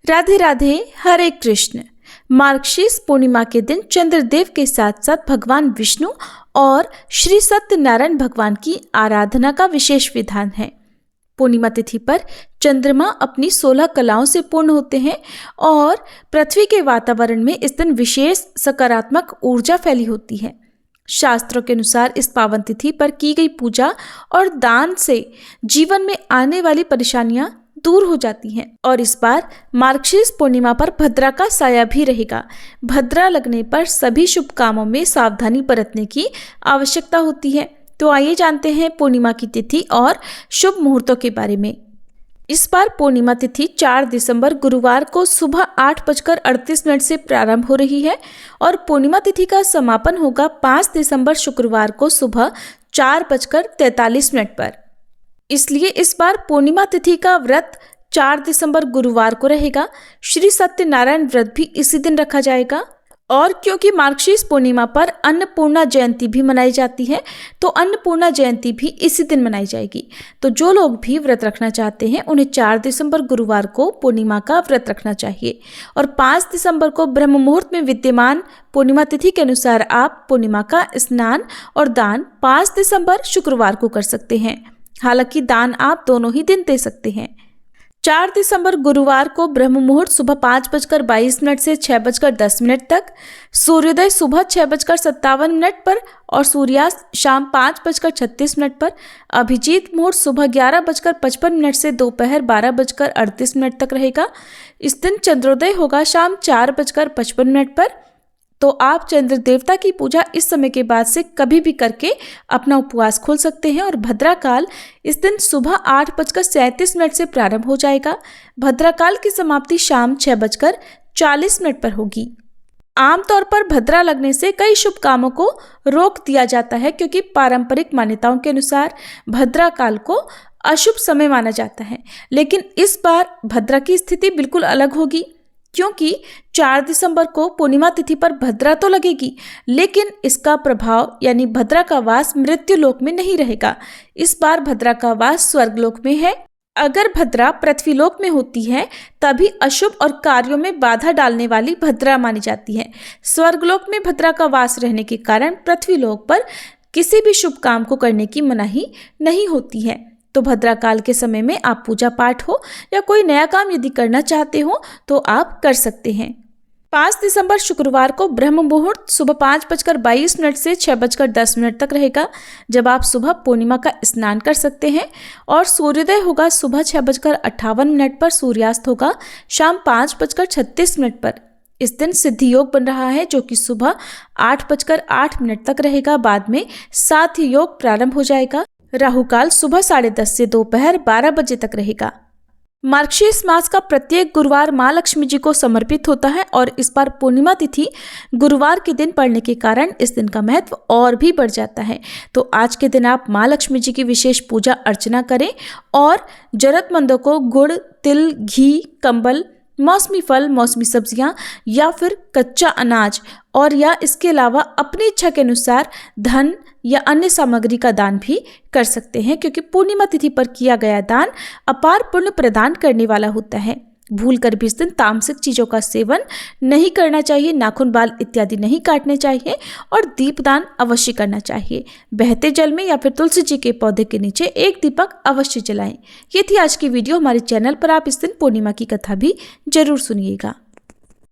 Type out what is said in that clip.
राधे राधे, हरे कृष्ण। मार्गशीर्ष पूर्णिमा के दिन चंद्रदेव के साथ साथ भगवान विष्णु और श्री सत्यनारायण भगवान की आराधना का विशेष विधान है। पूर्णिमा तिथि पर चंद्रमा अपनी 16 कलाओं से पूर्ण होते हैं और पृथ्वी के वातावरण में इस दिन विशेष सकारात्मक ऊर्जा फैली होती है। शास्त्रों के अनुसार इस पावन तिथि पर की गई पूजा और दान से जीवन में आने वाली परेशानियां दूर हो जाती हैं। और इस बार मार्गशीर्ष पूर्णिमा पर भद्रा का साया भी रहेगा। भद्रा लगने पर सभी शुभ कामों में सावधानी बरतने की आवश्यकता होती है। तो आइए जानते हैं पूर्णिमा की तिथि और शुभ मुहूर्तों के बारे में। इस बार पूर्णिमा तिथि 4 दिसंबर गुरुवार को सुबह 8:38 से प्रारंभ हो रही है और पूर्णिमा तिथि का समापन होगा 5 दिसंबर शुक्रवार को सुबह 4:43 पर। इसलिए इस बार पूर्णिमा तिथि का व्रत 4 दिसंबर गुरुवार को रहेगा। श्री सत्यनारायण व्रत भी इसी दिन रखा जाएगा। और क्योंकि मार्गशीर्ष पूर्णिमा पर अन्नपूर्णा जयंती भी मनाई जाती है, तो अन्नपूर्णा जयंती भी इसी दिन मनाई जाएगी। तो जो लोग भी व्रत रखना चाहते हैं उन्हें 4 दिसंबर गुरुवार को पूर्णिमा का व्रत रखना चाहिए। और 5 दिसंबर को ब्रह्म मुहूर्त में विद्यमान पूर्णिमा तिथि के अनुसार आप पूर्णिमा का स्नान और दान 5 दिसंबर शुक्रवार को कर सकते हैं। हालांकि दान आप दोनों ही दिन दे सकते हैं। 4 दिसंबर गुरुवार को ब्रह्म मुहूर्त सुबह 5:22 से 6:10 तक, सूर्योदय सुबह 6:57 पर और सूर्यास्त शाम 5:36 पर, अभिजीत मुहूर्त सुबह 11:55 से दोपहर 12:38 तक रहेगा। इस दिन चंद्रोदय होगा शाम 4:55 पर। तो आप चंद्र देवता की पूजा इस समय के बाद से कभी भी करके अपना उपवास खोल सकते हैं। और भद्रा काल इस दिन सुबह 8:37 से प्रारंभ हो जाएगा। भद्रा काल की समाप्ति शाम 6:40 पर होगी। आमतौर पर भद्रा लगने से कई शुभ कामों को रोक दिया जाता है, क्योंकि पारंपरिक मान्यताओं के अनुसार भद्रा काल को अशुभ समय माना जाता है। लेकिन इस बार भद्रा की स्थिति बिल्कुल अलग होगी, क्योंकि 4 दिसंबर को पूर्णिमा तिथि पर भद्रा तो लगेगी, लेकिन इसका प्रभाव यानी भद्रा का वास मृत्यु लोक में नहीं रहेगा। इस बार भद्रा का वास स्वर्गलोक में है। अगर भद्रा पृथ्वीलोक में होती है तभी अशुभ और कार्यों में बाधा डालने वाली भद्रा मानी जाती है। स्वर्गलोक में भद्रा का वास रहने के कारण पृथ्वीलोक पर किसी भी शुभ काम को करने की मनाही नहीं होती है। तो भद्रा काल के समय में आप पूजा पाठ हो या कोई नया काम यदि करना चाहते हो तो आप कर सकते हैं। 5 दिसंबर शुक्रवार को ब्रह्म मुहूर्त सुबह 5:22 से 6:10 तक रहेगा, जब आप सुबह पूर्णिमा का स्नान कर सकते हैं। और सूर्योदय होगा सुबह 6:58 पर, सूर्यास्त होगा शाम 5:36 पर। इस दिन सिद्धि योग बन रहा है, जो कि सुबह 8:08 तक रहेगा। बाद में साथ योग प्रारंभ हो जाएगा। राहु काल सुबह 10:30 से दोपहर 12 बजे तक रहेगा। मार्गशीर्ष मास का प्रत्येक गुरुवार माँ लक्ष्मी जी को समर्पित होता है और इस बार पूर्णिमा तिथि गुरुवार के दिन पड़ने के कारण इस दिन का महत्व और भी बढ़ जाता है। तो आज के दिन आप माँ लक्ष्मी जी की विशेष पूजा अर्चना करें और जरूरतमंदों को गुड़, तिल, घी, कंबल, मौसमी फल, मौसमी सब्जियां या फिर कच्चा अनाज और या इसके अलावा अपनी इच्छा के अनुसार धन या अन्य सामग्री का दान भी कर सकते हैं, क्योंकि पूर्णिमा तिथि पर किया गया दान अपार पुण्य प्रदान करने वाला होता है। भूल कर भी इस दिन तामसिक चीज़ों का सेवन नहीं करना चाहिए, नाखून, बाल इत्यादि नहीं काटने चाहिए और दीपदान अवश्य करना चाहिए। बहते जल में या फिर तुलसी जी के पौधे के नीचे एक दीपक अवश्य जलाएं। ये थी आज की वीडियो। हमारे चैनल पर आप इस दिन पूर्णिमा की कथा भी जरूर सुनिएगा।